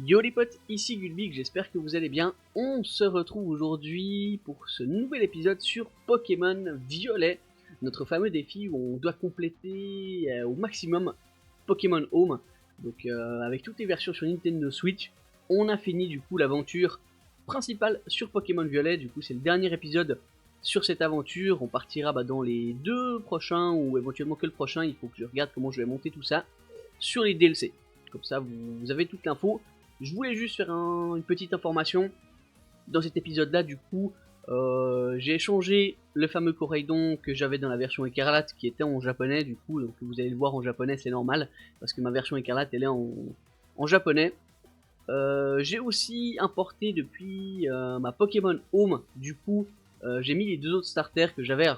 Yo les potes, ici Gulbig, j'espère que vous allez bien. On se retrouve aujourd'hui pour ce nouvel épisode sur Pokémon Violet, notre fameux défi où on doit compléter au maximum Pokémon Home. Donc avec toutes les versions sur Nintendo Switch, on a fini du coup l'aventure principale sur Pokémon Violet. Du coup c'est le dernier épisode sur cette aventure. On partira dans les deux prochains ou éventuellement que le prochain. Il faut que je regarde comment je vais monter tout ça sur les DLC. Comme ça vous avez toute l'info. Je voulais juste faire une petite information. Dans cet épisode-là, du coup, j'ai échangé le fameux Coraidon que j'avais dans la version écarlate qui était en japonais, du coup, donc vous allez le voir en japonais, c'est normal, parce que ma version écarlate, elle est en japonais. J'ai aussi importé depuis ma Pokémon Home, du coup, j'ai mis les deux autres starters que j'avais.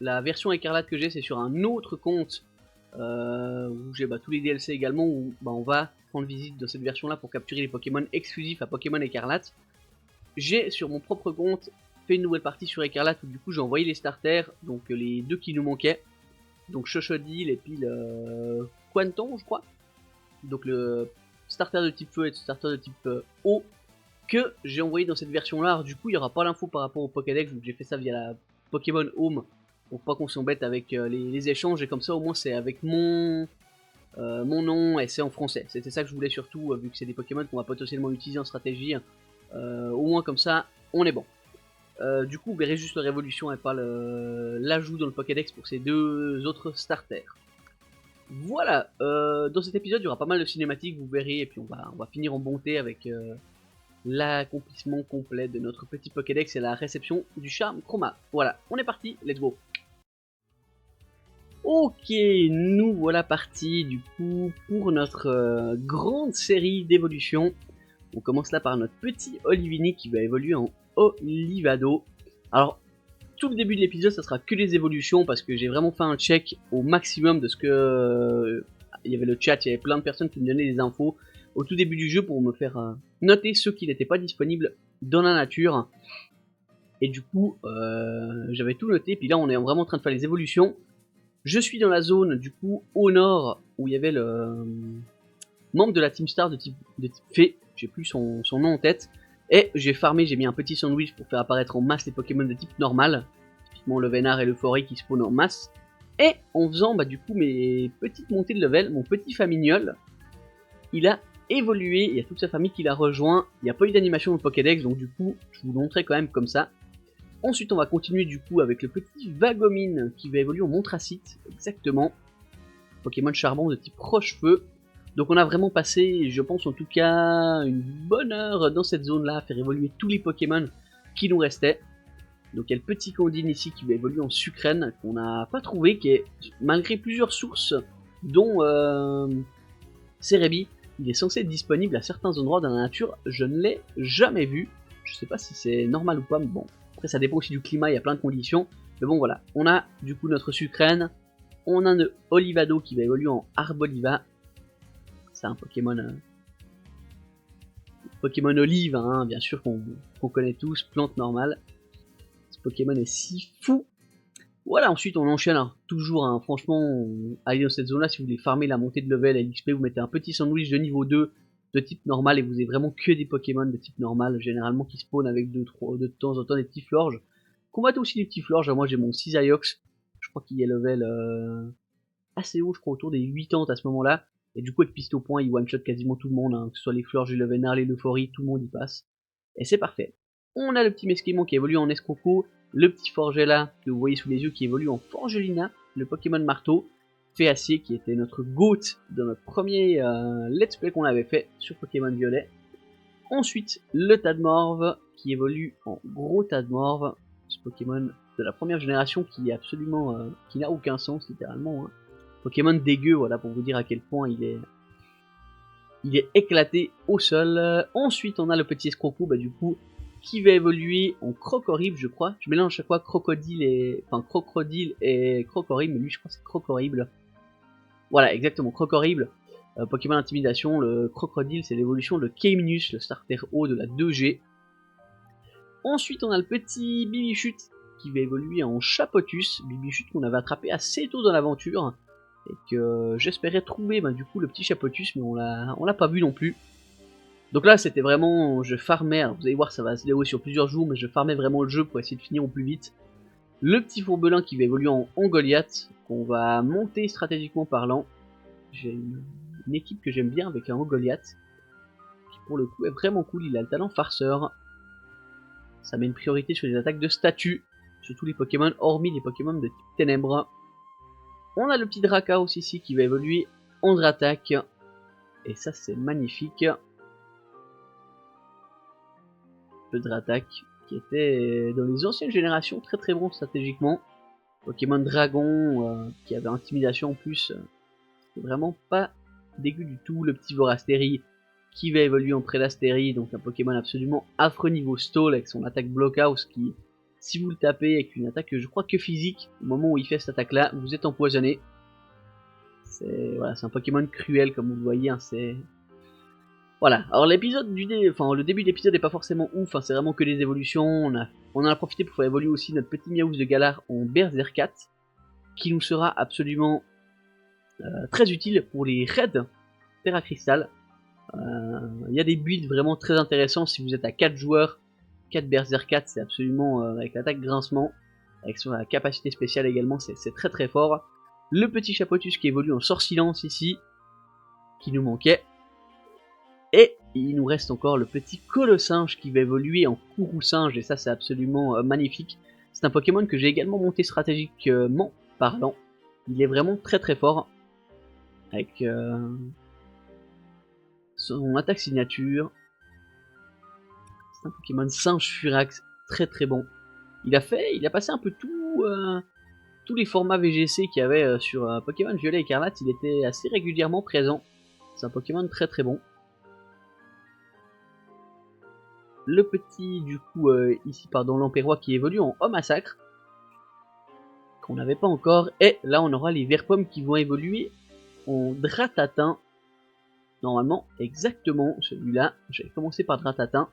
La version écarlate que j'ai, c'est sur un autre compte où j'ai tous les DLC également, où on va prendre visite dans cette version là pour capturer les Pokémon exclusifs à Pokémon Écarlate. J'ai sur mon propre compte fait une nouvelle partie sur Écarlate où du coup j'ai envoyé les starters, donc les deux qui nous manquaient, donc Chochodile et puis le Quanton je crois, donc le starter de type feu et le starter de type eau, que j'ai envoyé dans cette version là. Alors, du coup il n'y aura pas l'info par rapport au Pokédex, donc j'ai fait ça via la Pokémon Home pour pas qu'on s'embête avec les échanges, et comme ça au moins c'est avec mon nom et c'est en français. C'était ça que je voulais surtout, vu que c'est des Pokémon qu'on va potentiellement utiliser en stratégie. Au moins comme ça, on est bon. Du coup, vous verrez juste la révolution et pas l'ajout dans le Pokédex pour ces deux autres starters. Voilà, dans cet épisode, il y aura pas mal de cinématiques, vous verrez, et puis on va finir en bonté avec l'accomplissement complet de notre petit Pokédex et la réception du charme Chroma. Voilà, on est parti, let's go. Ok, nous voilà partis du coup pour notre grande série d'évolution. On commence là par notre petit Olivini qui va évoluer en Olivado. Alors, tout le début de l'épisode, ça sera que les évolutions parce que j'ai vraiment fait un check au maximum de ce que... il y avait le chat, il y avait plein de personnes qui me donnaient des infos au tout début du jeu pour me faire noter ceux qui n'étaient pas disponibles dans la nature. Et du coup, j'avais tout noté. Puis là, on est vraiment en train de faire les évolutions. Je suis dans la zone du coup au nord où il y avait le membre de la Team Star de type fée, j'ai plus son nom en tête, et j'ai farmé, j'ai mis un petit sandwich pour faire apparaître en masse les Pokémon de type normal, typiquement le Vénard et l'Euphorie qui spawnent en masse, et en faisant du coup mes petites montées de level, mon petit Famignol, il a évolué, il y a toute sa famille qui l'a rejoint, il n'y a pas eu d'animation au Pokédex, donc du coup je vous le montrais quand même comme ça. Ensuite, on va continuer du coup avec le petit Vagomine qui va évoluer en Montracite, exactement. Pokémon charbon de type Roche-Feu. Donc on a vraiment passé, je pense en tout cas, une bonne heure dans cette zone-là à faire évoluer tous les Pokémon qui nous restaient. Donc il y a le petit Condine ici qui va évoluer en Sucrène, qu'on n'a pas trouvé, qui est, malgré plusieurs sources, dont Cerebi, il est censé être disponible à certains endroits dans la nature. Je ne l'ai jamais vu. Je sais pas si c'est normal ou pas, mais bon. Après, ça dépend aussi du climat, il y a plein de conditions. Mais bon, voilà. On a du coup notre Sucrène. On a le Olivado qui va évoluer en Arboliva. C'est un Pokémon... Pokémon Olive, hein, bien sûr, qu'on connaît tous. Plante normale. Ce Pokémon est si fou. Voilà, ensuite on enchaîne. Alors, toujours, hein, franchement, allez dans cette zone-là, si vous voulez farmer la montée de level et l'XP, vous mettez un petit sandwich de niveau 2 de type normal et vous avez vraiment que des Pokémon de type normal, généralement qui spawnent avec de temps en temps des petits Florges. Combattez aussi les petits Florges, moi j'ai mon Cisaiox, je crois qu'il est level assez haut, je crois autour des 80 à ce moment-là, et du coup avec Piste au point il one-shot quasiment tout le monde, hein, que ce soit les Florges, le Vénard, les Euphorie, tout le monde y passe. Et c'est parfait. On a le petit Mesquimon qui évolue en Escroco, le petit Forgella que vous voyez sous les yeux qui évolue en Forgelina, le Pokémon Marteau, Fée Acier qui était notre GOAT dans notre premier let's play qu'on avait fait sur Pokémon Violet. Ensuite, le Tadmorve qui évolue en Gros Tadmorve, ce Pokémon de la première génération qui est absolument, qui n'a aucun sens littéralement. Hein. Pokémon dégueu, voilà pour vous dire à quel point il est éclaté au sol. Ensuite, on a le petit Escroco, du coup, qui va évoluer en Crocorible, je crois. Je mélange à chaque fois Crocodile et Crocorible, mais lui, je crois que c'est Crocorible. Voilà, exactement, Crocorible. Pokémon Intimidation, le Crocodile, c'est l'évolution de K-Minus, le starter haut de la 2G. Ensuite, on a le petit Bibichute qui va évoluer en Chapotus. Bibichute qu'on avait attrapé assez tôt dans l'aventure. Et que j'espérais trouver du coup le petit Chapotus, mais on l'a pas vu non plus. Donc là c'était vraiment, je farmais, alors vous allez voir ça va se dérouler sur plusieurs jours, mais je farmais vraiment le jeu pour essayer de finir au plus vite. Le petit fourbelin qui va évoluer en Goliath, qu'on va monter stratégiquement parlant. J'ai une équipe que j'aime bien avec un Goliath, qui pour le coup est vraiment cool, il a le talent farceur. Ça met une priorité sur les attaques de statut, sur tous les Pokémon, hormis les Pokémon de type ténèbres. On a le petit Drakaos ici qui va évoluer en Dratak, et ça c'est magnifique. Le Dratak, qui était dans les anciennes générations très très bon stratégiquement. Pokémon Dragon, qui avait Intimidation en plus, c'est vraiment pas dégueu du tout. Le petit Vorastéry qui va évoluer en Prélastéry, donc un Pokémon absolument affreux niveau stall avec son attaque Blockhouse qui, si vous le tapez avec une attaque je crois que physique, au moment où il fait cette attaque là, vous êtes empoisonné. C'est voilà, un Pokémon cruel comme vous le voyez, hein, c'est... Voilà, alors l'épisode le début de l'épisode n'est pas forcément ouf, hein, c'est vraiment que des évolutions. On en a profité pour faire évoluer aussi notre petit Miaouz de Galar en Berserkat, qui nous sera absolument très utile pour les raids Terra Crystal. Il y a des builds vraiment très intéressants si vous êtes à 4 joueurs. 4 Berserkat, c'est absolument, avec l'attaque grincement, avec son capacité spéciale également, c'est très très fort. Le petit Chapotus qui évolue en Sorcilence ici, qui nous manquait. Et il nous reste encore le petit Colossinge qui va évoluer en Kourou-singe, et ça c'est absolument magnifique. C'est un Pokémon que j'ai également monté stratégiquement parlant. Il est vraiment très très fort, avec son attaque signature. C'est un Pokémon singe Furax, très très bon. Il a passé un peu tous les formats VGC qu'il y avait sur Pokémon Violet Écarlate, il était assez régulièrement présent. C'est un Pokémon très très bon. Le petit, du coup, ici, pardon, l'Empérois qui évolue en Homme Massacre, qu'on n'avait pas encore. Et là, on aura les Verpommes qui vont évoluer en Dratatin. Normalement, exactement celui-là. J'avais commencé par Dratatin.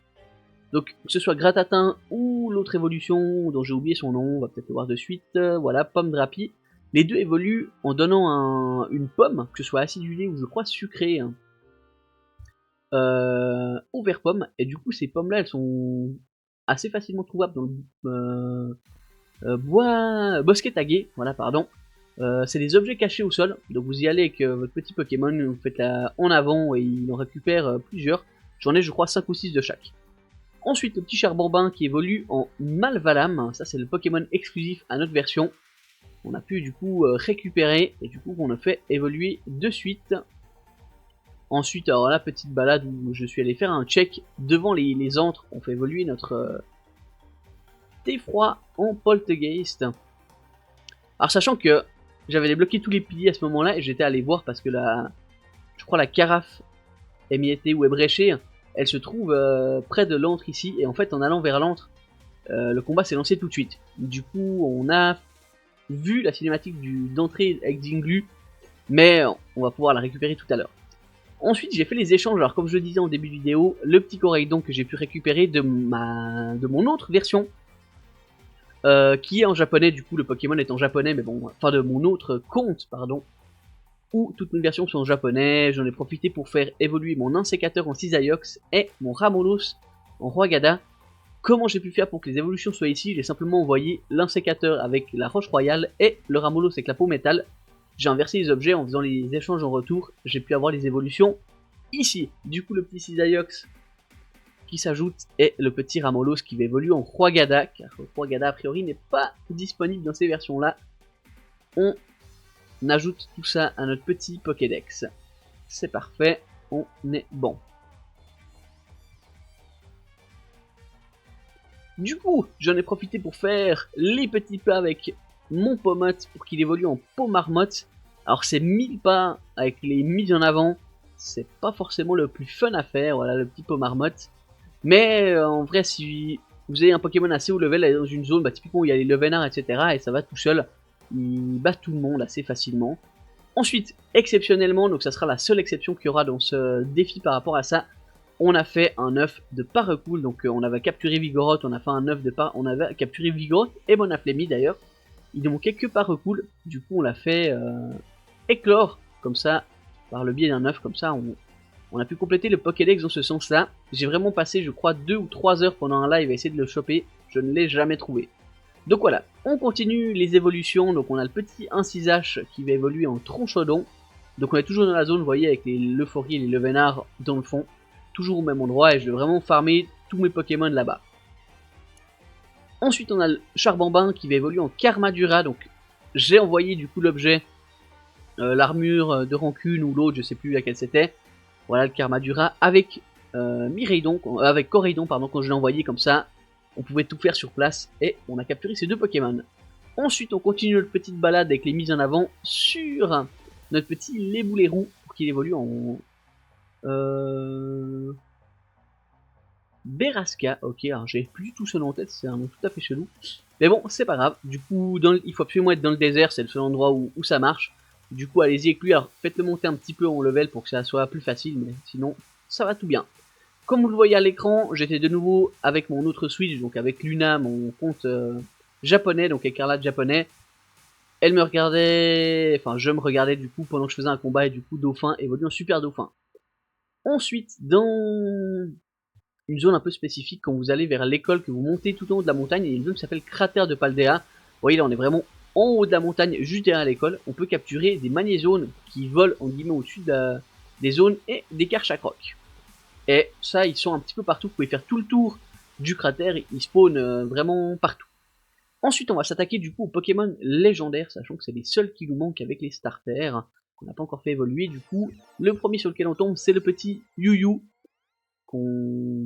Donc, que ce soit Gratatin ou l'autre évolution dont j'ai oublié son nom, on va peut-être le voir de suite. Voilà, Pomme Drapi. Les deux évoluent en donnant une pomme, que ce soit acidulée ou je crois sucrée, hein, aux Verpommes. Et du coup, ces pommes-là, elles sont assez facilement trouvables dans le bosquet tagué. Voilà, pardon. C'est des objets cachés au sol. Donc vous y allez avec votre petit Pokémon, vous faites la en avant et il en récupère plusieurs. J'en ai, je crois, 5 ou 6 de chaque. Ensuite, le petit Charbambin qui évolue en Malvalam, ça c'est le Pokémon exclusif à notre version. On a pu du coup récupérer et du coup on a fait évoluer de suite. Ensuite, alors la petite balade où je suis allé faire un check devant les antres, on fait évoluer notre Theffroi en Poltergeist. Alors sachant que j'avais débloqué tous les piliers à ce moment-là et j'étais allé voir parce que je crois la carafe émiettée ou ébréchée, elle se trouve près de l'antre ici, et en fait en allant vers l'antre, le combat s'est lancé tout de suite. Du coup on a vu la cinématique d'entrée avec Dinglu, mais on va pouvoir la récupérer tout à l'heure. Ensuite j'ai fait les échanges, alors comme je le disais en début de vidéo, le petit Coraidon que j'ai pu récupérer de mon autre version, qui est en japonais, du coup le Pokémon est en japonais, mais bon, enfin de mon autre compte, pardon, où toutes mes versions sont en japonais. J'en ai profité pour faire évoluer mon Insécateur en Cisaiox et mon Ramolos en Roigada. Comment j'ai pu faire pour que les évolutions soient ici? J'ai simplement envoyé l'Insécateur avec la Roche Royale et le Ramolos avec la peau métal. J'ai inversé les objets en faisant les échanges en retour, j'ai pu avoir les évolutions ici. Du coup le petit Cisaiox qui s'ajoute et le petit Ramolos qui va évoluer en Roigada, car Roigada a priori n'est pas disponible dans ces versions là. On ajoute tout ça à notre petit Pokédex. C'est parfait, on est bon. Du coup, j'en ai profité pour faire les petits pas avec mon Pomotte pour qu'il évolue en Pomarmotte. Alors c'est 1000 pas avec les mises en avant, c'est pas forcément le plus fun à faire, voilà le petit Pomarmotte. Mais en vrai, si vous avez un Pokémon assez haut level dans une zone, bah, typiquement où il y a les Levenards, etc., et ça va tout seul, il bat tout le monde assez facilement. Ensuite, exceptionnellement, donc ça sera la seule exception qu'il y aura dans ce défi par rapport à ça, on a fait un œuf de Paracool, donc on avait capturé Vigoroth, on a fait un œuf de on avait capturé Vigoroth et Bonaflémy d'ailleurs. Il ne manquait que Paracool, du coup on l'a fait éclore, comme ça, par le biais d'un œuf, comme ça On a pu compléter le Pokédex dans ce sens-là. J'ai vraiment passé, je crois, 2 ou 3 heures pendant un live à essayer de le choper. Je ne l'ai jamais trouvé. Donc voilà, on continue les évolutions. Donc on a le petit 1-6H qui va évoluer en Tronchodon. Donc on est toujours dans la zone, vous voyez, avec les Leforriers et les Levenards dans le fond. Toujours au même endroit et je vais vraiment farmer tous mes Pokémon là-bas. Ensuite on a le Charbambin qui va évoluer en Karmadura. Donc j'ai envoyé du coup l'objet, l'armure de rancune ou l'autre, je sais plus laquelle c'était. Voilà le Karmadura avec avec Coraidon pardon, quand je l'ai envoyé comme ça. On pouvait tout faire sur place et on a capturé ces 2 Pokémon. Ensuite on continue notre petite balade avec les mises en avant sur notre petit Léboulérou pour qu'il évolue en Beraska. Ok, alors j'ai plus du tout ce nom en tête, c'est un nom tout à fait chelou. Mais bon, c'est pas grave. Du coup, il faut absolument être dans le désert, c'est le seul endroit où ça marche. Du coup, allez-y avec lui. Alors, faites-le monter un petit peu en level pour que ça soit plus facile, mais sinon, ça va tout bien. Comme vous le voyez à l'écran, j'étais de nouveau avec mon autre Switch, donc avec Luna, mon compte japonais, donc écarlate japonais. Elle me regardait, enfin je me regardais du coup pendant que je faisais un combat et du coup Dauphin évolue en Super Dauphin. Ensuite, dans une zone un peu spécifique, quand vous allez vers l'école, que vous montez tout en haut de la montagne, il y a une zone qui s'appelle Cratère de Paldea. Vous voyez là on est vraiment en haut de la montagne, juste derrière l'école. On peut capturer des magnézones qui volent en guillemets au-dessus des zones et des Karchakroc. Et ça, ils sont un petit peu partout. Vous pouvez faire tout le tour du cratère. Ils spawnent vraiment partout. Ensuite, on va s'attaquer du coup aux Pokémon légendaires, sachant que c'est les seuls qui nous manquent avec les starters, qu'on n'a pas encore fait évoluer. Du coup, le premier sur lequel on tombe, c'est le petit Yu-Yu, qu'on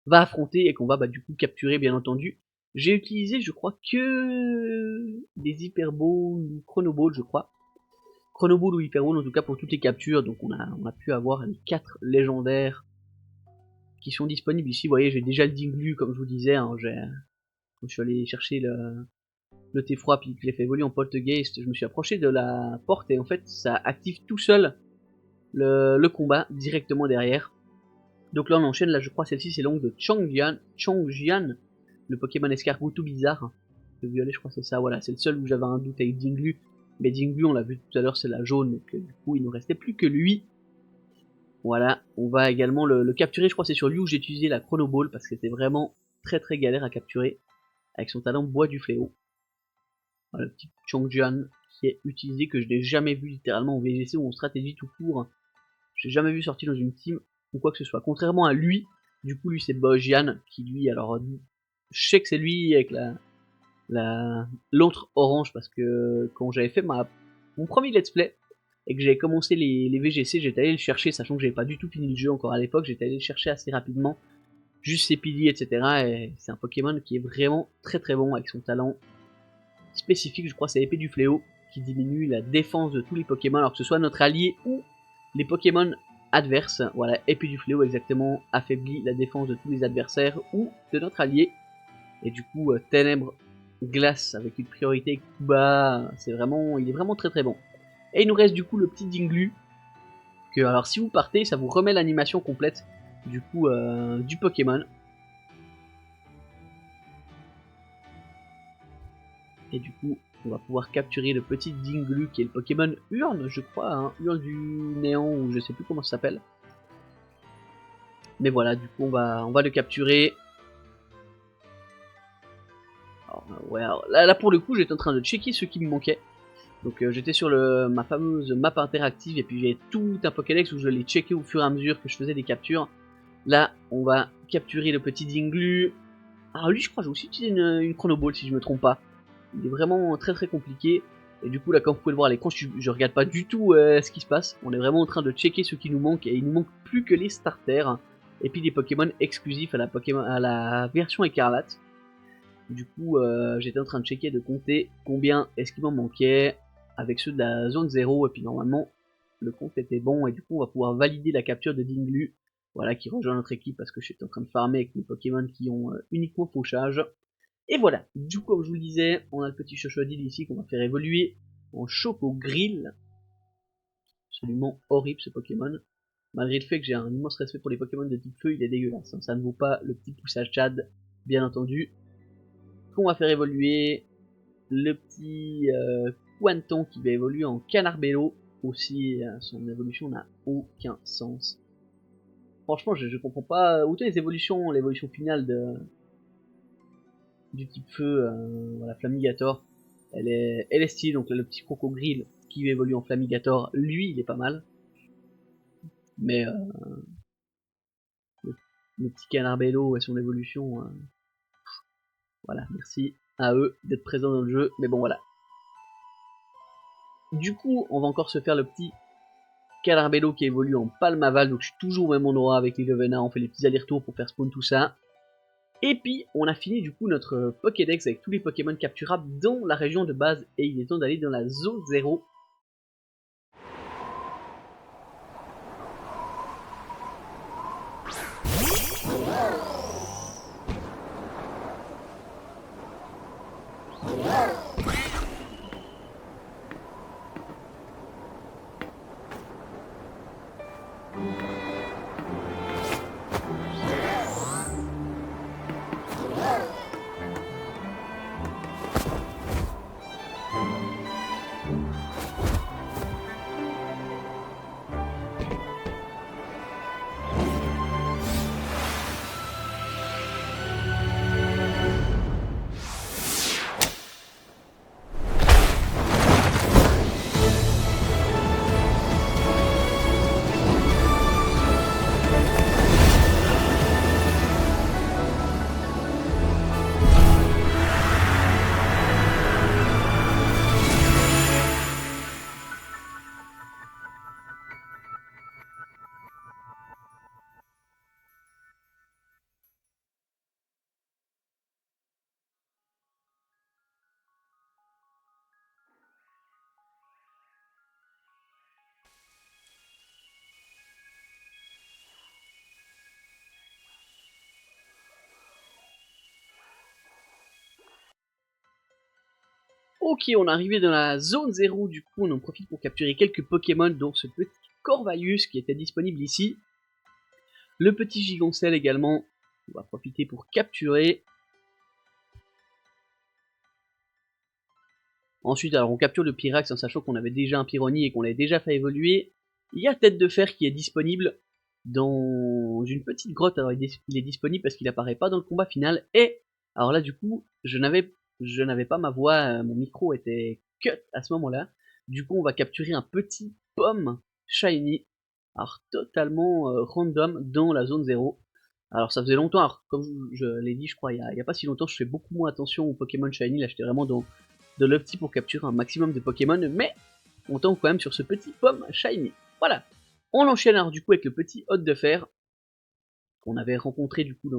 va affronter et qu'on va du coup capturer, bien entendu. J'ai utilisé, je crois, que des Hyperballs ou Chronoballs, je crois. Chronoball ou Hyperball, en tout cas pour toutes les captures. Donc on a pu avoir les 4 légendaires qui sont disponibles ici. Vous voyez, j'ai déjà le Dinglu, comme je vous disais. Quand je suis allé chercher le thé froid, puis que je l'ai fait évoluer en Poltergeist, je me suis approché de la porte et en fait, ça active tout seul le combat directement derrière. Donc là, on enchaîne. Là, je crois celle-ci, c'est l'ongle de Chongjian, le Pokémon escargot tout bizarre. Le violet, je crois que c'est ça. Voilà, c'est le seul où j'avais un doute avec Dinglu. Mais Dinglu, on l'a vu tout à l'heure, c'est la jaune. Donc du coup, il ne restait plus que lui. Voilà, on va également le capturer. Je crois que c'est sur lui où j'ai utilisé la Chrono Ball parce que c'était vraiment très très galère à capturer avec son talent bois du fléau. Voilà, le petit Chongjian qui est utilisé, que je n'ai jamais vu littéralement en VGC ou en stratégie tout court. Je n'ai jamais vu sortir dans une team ou quoi que ce soit. Contrairement à lui, du coup lui c'est Bojian qui lui, alors je sais que c'est lui avec l'autre orange parce que quand j'avais fait mon premier let's play et que j'avais commencé les VGC, j'étais allé le chercher, sachant que j'avais pas du tout fini le jeu encore à l'époque, j'étais allé le chercher assez rapidement, juste ses piliers, etc. Et c'est un Pokémon qui est vraiment très très bon avec son talent spécifique, je crois c'est l'épée du fléau, qui diminue la défense de tous les Pokémon, alors que ce soit notre allié ou les Pokémon adverses. Voilà, épée du fléau exactement affaiblit la défense de tous les adversaires ou de notre allié. Et du coup, Ténèbres glace avec une priorité bas, il est vraiment très très bon. Et il nous reste du coup le petit Dinglu, que alors si vous partez, ça vous remet l'animation complète du coup du Pokémon. Et du coup, on va pouvoir capturer le petit Dinglu qui est le Pokémon Urne, je crois, hein, Urne du Néant ou je sais plus comment ça s'appelle. Mais voilà, du coup on va le capturer. Alors, ouais, alors, là pour le coup, j'étais en train de checker ce qui me manquait. Donc j'étais sur ma fameuse map interactive et puis j'ai tout un Pokédex où je l'ai checké au fur et à mesure que je faisais des captures. Là, on va capturer le petit Dinglu. Alors lui, je crois que j'ai aussi utilisé une Chrono Ball si je me trompe pas. Il est vraiment très très compliqué. Et du coup, là, comme vous pouvez le voir à l'écran, je regarde pas du tout ce qui se passe. On est vraiment en train de checker ce qui nous manque et il nous manque plus que les starters. Et puis des Pokémon exclusifs à la version écarlate. Du coup, j'étais en train de checker, de compter combien est-ce qu'il m'en manquait avec ceux de la zone 0, et puis normalement, le compte était bon, et du coup, on va pouvoir valider la capture de Dinglu, voilà, qui rejoint notre équipe, parce que j'étais en train de farmer avec mes Pokémon qui ont uniquement fauchage. Et voilà, du coup, comme je vous le disais, on a le petit Chochodile ici qu'on va faire évoluer en Choco Grill. Absolument horrible ce Pokémon. Malgré le fait que j'ai un immense respect pour les Pokémon de type feu, il est dégueulasse, hein. Ça ne vaut pas le petit poussage Chad, bien entendu. Qu'on va faire évoluer le petit Quanton qui va évoluer en Canarbello. aussi, son évolution n'a aucun sens. Franchement, je comprends pas. Autant l'évolution finale du type feu, voilà, Flamigator, elle est stylée. Donc là, le petit crocodile qui évolue en Flamigator, lui, il est pas mal. Mais le petit Canarbello et son évolution, voilà, merci à eux d'être présents dans le jeu. Mais bon, voilà. Du coup, on va encore se faire le petit Canarbello qui évolue en Palmaval. Donc je suis toujours au même endroit avec les Levenins. On fait les petits allers-retours pour faire spawn tout ça. Et puis, on a fini du coup notre Pokédex avec tous les Pokémon capturables dans la région de base. Et il est temps d'aller dans la zone 0. Ok, on est arrivé dans la zone 0, du coup on en profite pour capturer quelques Pokémon, dont ce petit Corvalius qui était disponible ici. Le petit Gigancel également, on va profiter pour capturer. Ensuite, alors on capture le Pyrax en sachant qu'on avait déjà un Pyroni et qu'on l'avait déjà fait évoluer. Il y a Tête de Fer qui est disponible dans une petite grotte, alors il est disponible parce qu'il apparaît pas dans le combat final. Et, alors là du coup, je n'avais pas ma voix, mon micro était cut à ce moment-là. Du coup, on va capturer un petit pomme shiny, alors totalement random dans la zone 0. Alors ça faisait longtemps, alors comme je l'ai dit je crois il y a pas si longtemps, je fais beaucoup moins attention aux Pokémon shiny, là j'étais vraiment dans de l'opti pour capturer un maximum de Pokémon, mais on tombe quand même sur ce petit pomme shiny. Voilà. On enchaîne alors du coup avec le petit hôte de fer qu'on avait rencontré du coup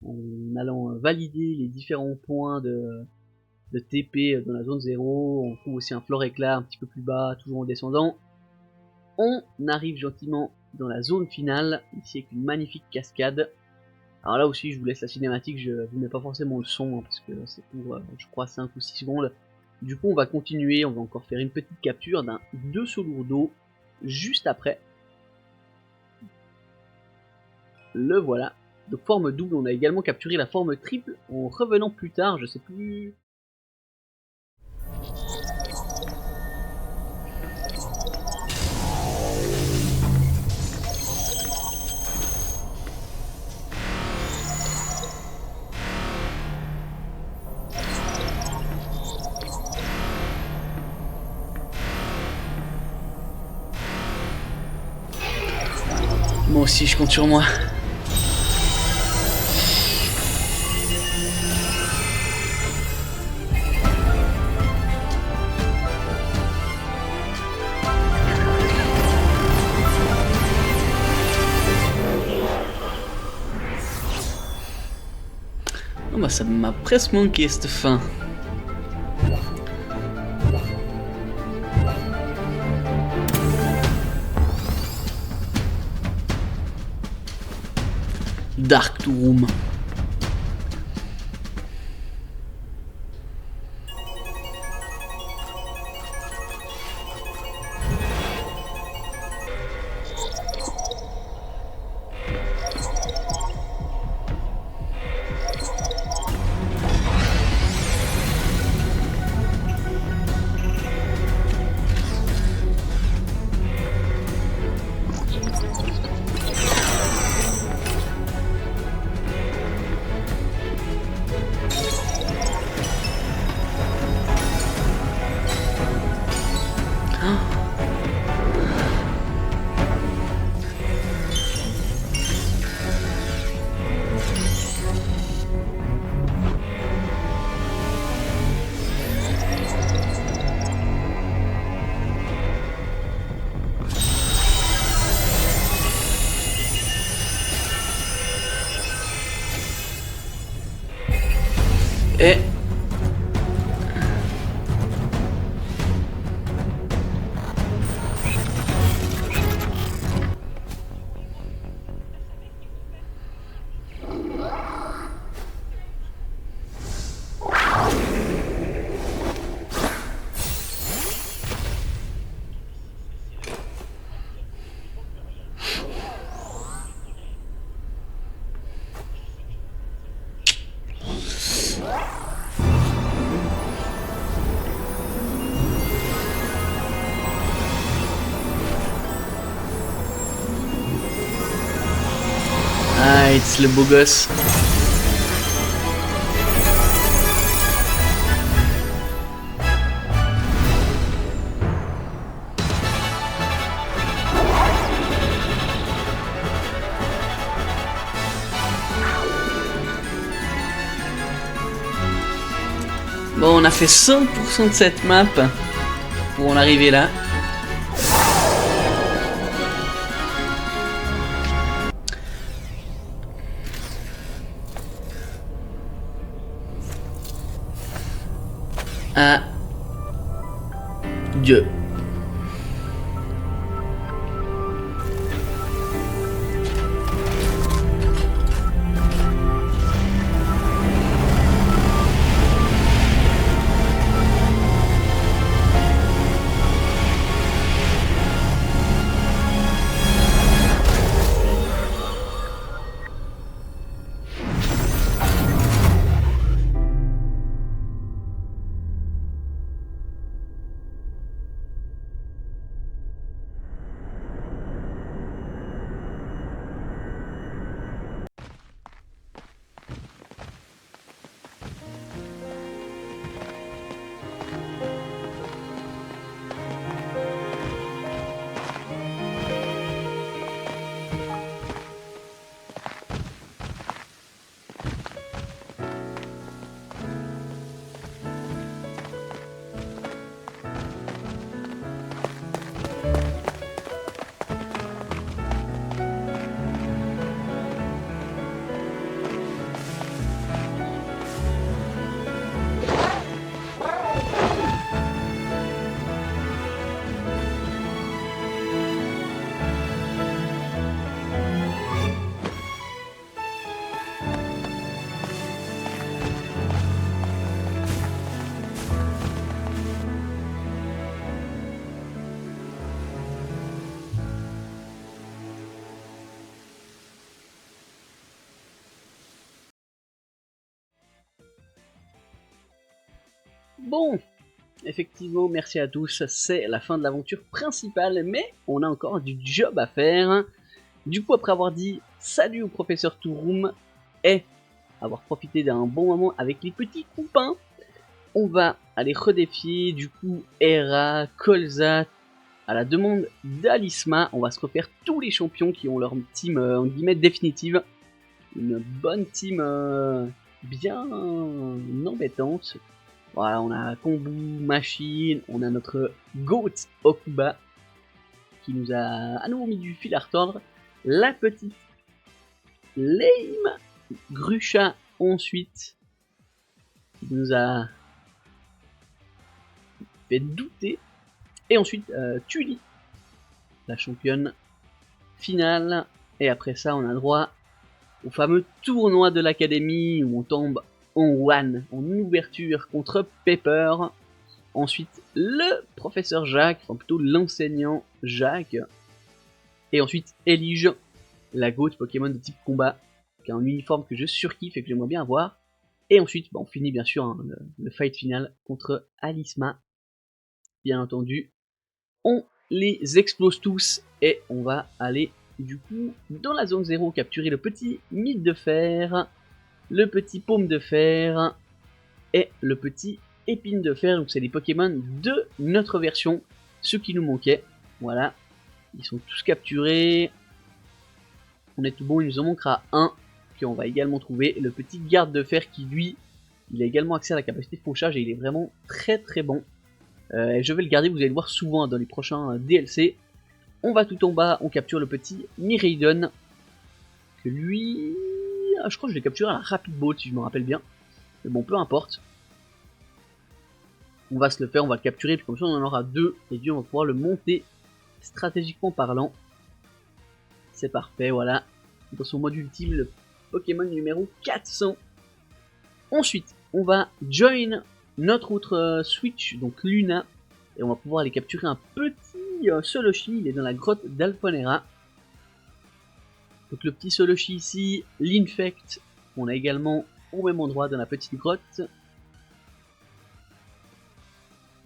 en allant valider les différents points de TP dans la zone 0. On trouve aussi un Floréclat un petit peu plus bas, toujours en descendant. On arrive gentiment dans la zone finale, ici avec une magnifique cascade. Alors là aussi je vous laisse la cinématique, je vous mets pas forcément le son, hein, parce que c'est pour je crois 5 ou 6 secondes. Du coup on va continuer, on va encore faire une petite capture d'un 2 Solourdo juste après. Le voilà. Donc forme double, on a également capturé la forme triple en revenant plus tard, je sais plus. Moi aussi je compte sur moi. Oh bah ça m'a presque manqué cette fin. Darktooth. Et... Ah, it's le beau gosse. Bon, on a fait 100% de cette map pour en arriver là. Dieu. Bon, effectivement, merci à tous, c'est la fin de l'aventure principale, mais on a encore du job à faire. Du coup, après avoir dit salut au professeur Touroum et avoir profité d'un bon moment avec les petits copains, on va aller redéfier du coup Hera, Colza, à la demande d'Alisma. On va se refaire tous les champions qui ont leur team en guillemets définitive. Une bonne team bien embêtante. Voilà, on a Kombu, Machine, on a notre GOAT Okuba qui nous a à nouveau mis du fil à retordre. La petite Lame Grusha ensuite qui nous a fait douter. Et ensuite Tully, la championne finale. Et après ça, on a droit au fameux tournoi de l'académie où on tombe en one, en ouverture contre Pepper. Ensuite, le professeur Jacques, enfin plutôt l'enseignant Jacques. Et ensuite, Elige, la GOAT Pokémon de type combat, qui a un uniforme que je surkiffe et que j'aimerais bien avoir. Et ensuite, on finit bien sûr hein, le fight final contre Alisma. Bien entendu, on les explose tous et on va aller du coup dans la zone 0 capturer le petit mythe de fer, le petit paume de fer et le petit épine de fer. Donc c'est des Pokémon de notre version, ceux qui nous manquaient. Voilà, ils sont tous capturés. On est tout bon, il nous en manquera un qu'on va également trouver, le petit garde de fer qui lui, il a également accès à la capacité de fauchage et il est vraiment très très bon. Je vais le garder, vous allez le voir souvent dans les prochains DLC. On va tout en bas, on capture le petit Miraidon. Que lui... je crois que je l'ai capturé à la Rapid Ball si je me rappelle bien. Mais bon, peu importe. On va se le faire, on va le capturer, puis comme ça on en aura 2, et on va pouvoir le monter stratégiquement parlant. C'est parfait, voilà. Dans son mode ultime, le Pokémon numéro 400. Ensuite, on va join notre autre Switch, donc Luna, et on va pouvoir aller capturer un petit Soloshi, il est dans la grotte d'Alfonera. Donc le petit Soloshi ici, l'Infect, on a également au même endroit dans la petite grotte.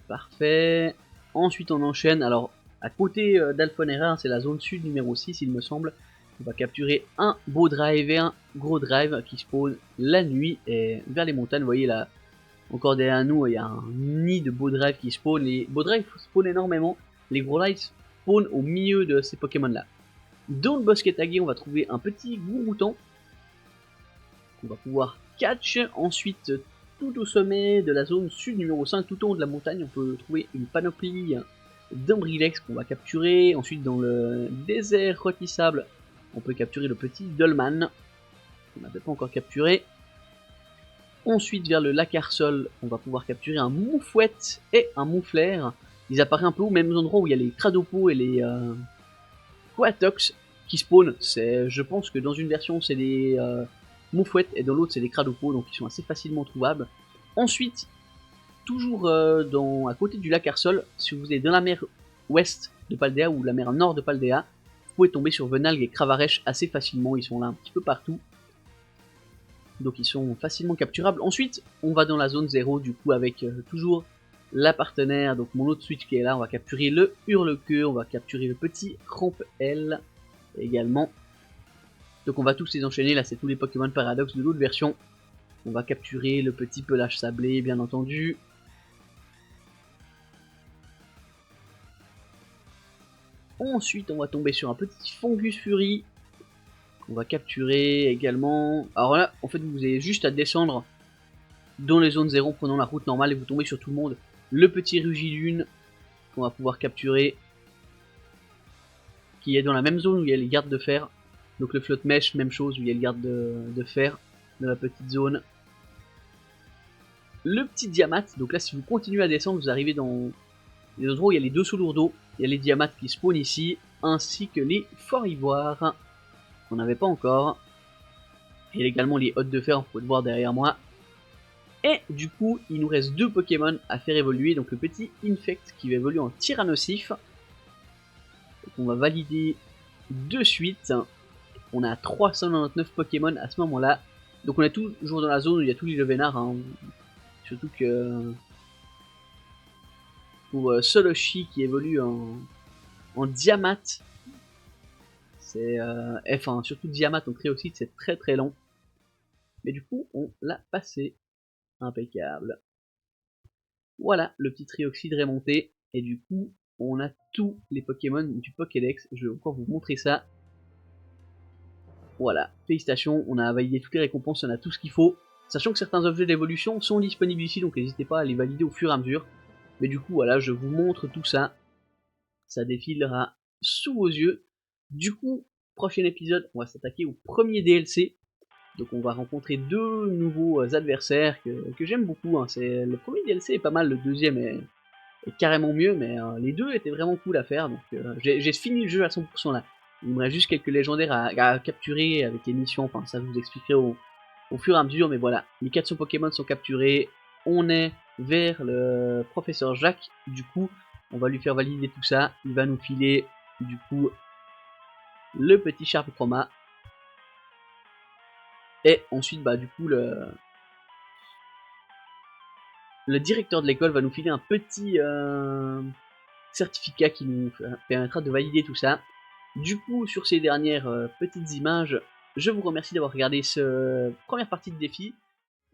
Parfait. Ensuite on enchaîne, alors à côté d'Alfonera, c'est la zone sud numéro 6 il me semble. On va capturer un beau drive et un gros drive qui spawn la nuit et vers les montagnes. Vous voyez là, encore derrière nous, il y a un nid de beau drive qui spawn. Les beaux drives spawn énormément, les gros drives spawn au milieu de ces Pokémon là. Dans le bosquet tagué, on va trouver un petit Gouroutan qu'on va pouvoir catch. Ensuite, tout au sommet de la zone sud numéro 5, tout en haut de la montagne, on peut trouver une panoplie d'Ambrilex qu'on va capturer. Ensuite, dans le désert rôtissable, on peut capturer le petit Dolman, qu'on n'avait pas encore capturé. Ensuite, vers le lac Arsol, on va pouvoir capturer un Moufouette et un Mouflair. Ils apparaissent un peu au même endroit où il y a les Cradopos et les Quatox qui spawnent. Je pense que dans une version, c'est des Moufouettes et dans l'autre, c'est des Cradopos, donc ils sont assez facilement trouvables. Ensuite, toujours à côté du lac Arsol, si vous êtes dans la mer ouest de Paldea ou la mer nord de Paldea, vous pouvez tomber sur Venalg et Cravaresh assez facilement, ils sont là un petit peu partout. Donc ils sont facilement capturables. Ensuite, on va dans la zone 0, du coup avec toujours la partenaire, donc mon autre Switch qui est là, on va capturer le Hurlequeux, on va capturer le petit Ramp-L également. Donc on va tous les enchaîner, là c'est tous les Pokémon Paradox de l'autre version. On va capturer le petit Pelage Sablé, bien entendu. Ensuite, on va tomber sur un petit Fungus Fury. On va capturer également. Alors là, en fait, vous avez juste à descendre dans les zones 0, prenant la route normale et vous tombez sur tout le monde. Le petit Rugilune qu'on va pouvoir capturer, qui est dans la même zone où il y a les gardes de fer. Donc le Flotte Mèche, même chose, où il y a le garde de fer dans la petite zone. Le petit Diamat, donc là si vous continuez à descendre, vous arrivez dans les endroits où il y a les deux sous d'eau. Il y a les Diamats qui spawnent ici, ainsi que les Forts Ivoires, qu'on n'avait pas encore. Et également les Hôtes de fer, vous pouvez le voir derrière moi. Et du coup, il nous reste 2 Pokémon à faire évoluer. Donc le petit Infect qui va évoluer en Tyrannosif. Donc on va valider de suite. On a 399 Pokémon à ce moment-là. Donc on est toujours dans la zone où il y a tous les Levenards. Hein. Surtout que pour Soloshi qui évolue en Diamat, c'est enfin surtout Diamat en Trioxyde, c'est très très long. Mais du coup, on l'a passé. Impeccable. Voilà, le petit Trioxyde est monté. Et du coup, on a tous les Pokémon du Pokédex. Je vais encore vous montrer ça. Voilà, félicitations, on a validé toutes les récompenses, on a tout ce qu'il faut. Sachant que certains objets d'évolution sont disponibles ici, donc n'hésitez pas à les valider au fur et à mesure. Mais du coup, voilà, je vous montre tout ça. Ça défilera sous vos yeux. Du coup, prochain épisode, on va s'attaquer au premier DLC. Donc on va rencontrer 2 nouveaux adversaires que j'aime beaucoup. Hein. Le premier DLC est pas mal, le deuxième est carrément mieux, mais les deux étaient vraiment cool à faire. Donc j'ai fini le jeu à 100% là. Il me reste juste quelques légendaires à capturer avec les missions. Enfin, ça je vous expliquerai au fur et à mesure. Mais voilà, les 400 Pokémon sont capturés. On est vers le professeur Jacques. Du coup, on va lui faire valider tout ça. Il va nous filer, du coup, le petit Sharp Chroma. Et ensuite, bah, du coup, le directeur de l'école va nous filer un petit certificat qui nous permettra de valider tout ça. Du coup, sur ces dernières petites images, je vous remercie d'avoir regardé cette première partie de défi.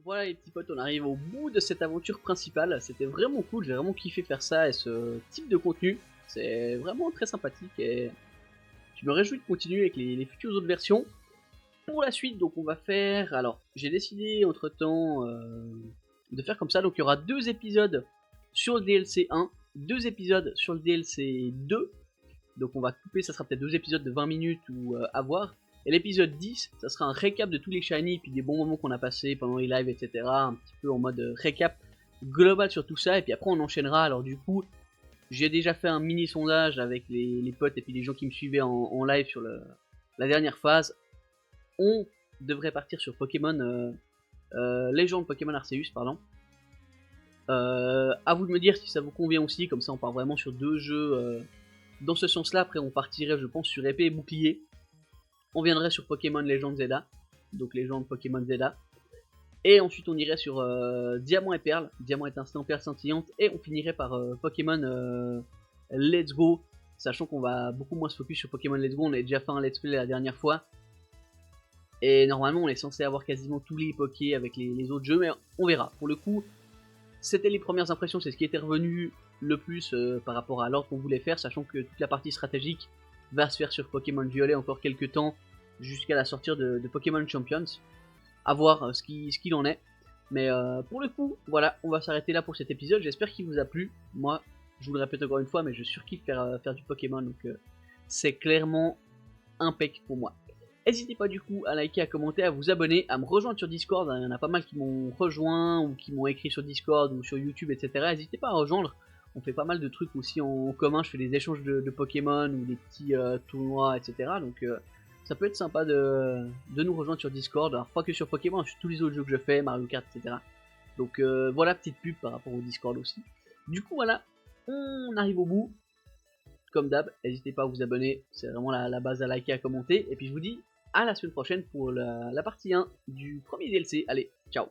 Voilà les petits potes, on arrive au bout de cette aventure principale. C'était vraiment cool, j'ai vraiment kiffé faire ça et ce type de contenu. C'est vraiment très sympathique et je me réjouis de continuer avec les futures autres versions. Pour la suite, donc on va faire... Alors, j'ai décidé entre-temps de faire comme ça. Donc il y aura 2 épisodes sur le DLC 1, 2 épisodes sur le DLC 2. Donc on va couper, ça sera peut-être 2 épisodes de 20 minutes ou à voir. Et l'épisode 10, ça sera un récap de tous les shiny, puis des bons moments qu'on a passés pendant les lives, etc. Un petit peu en mode récap global sur tout ça, et puis après on enchaînera. Alors du coup, j'ai déjà fait un mini sondage avec les potes et puis les gens qui me suivaient en live sur la dernière phase. On devrait partir sur Pokémon Légende Pokémon Arceus, pardon. À vous de me dire si ça vous convient aussi, comme ça on part vraiment sur 2 jeux dans ce sens-là. Après on partirait, je pense, sur épée et bouclier. On viendrait sur Pokémon Légende Zelda, donc Légende Pokémon Zelda. Et ensuite on irait sur Diamant et Perle, Diamant étincelant, Perle scintillante, et on finirait par Pokémon Let's Go, sachant qu'on va beaucoup moins se focus sur Pokémon Let's Go. On a déjà fait un Let's Play la dernière fois, et normalement on est censé avoir quasiment tous les Poké avec les autres jeux, mais on verra. Pour le coup, c'était les premières impressions, c'est ce qui était revenu le plus par rapport à l'ordre qu'on voulait faire, sachant que toute la partie stratégique va se faire sur Pokémon Violet encore quelques temps, jusqu'à la sortie de Pokémon Champions. À voir ce qu'il en est. Mais pour le coup, voilà, on va s'arrêter là pour cet épisode. J'espère qu'il vous a plu. Moi, je vous le répète encore une fois, mais je surkiffe faire du Pokémon, donc c'est clairement impec pour moi. N'hésitez pas du coup à liker, à commenter, à vous abonner, à me rejoindre sur Discord. Il y en a pas mal qui m'ont rejoint ou qui m'ont écrit sur Discord ou sur YouTube, etc. N'hésitez pas à rejoindre. On fait pas mal de trucs aussi en commun. Je fais des échanges de Pokémon ou des petits tournois, etc. Donc ça peut être sympa de nous rejoindre sur Discord. Alors pas que sur Pokémon, sur tous les autres jeux que je fais, Mario Kart, etc. Donc voilà, petite pub par rapport au Discord aussi. Du coup voilà, on arrive au bout. Comme d'hab, n'hésitez pas à vous abonner, c'est vraiment la base, à liker, à commenter. Et puis je vous dis à la semaine prochaine pour la partie 1 du premier DLC. Allez, ciao!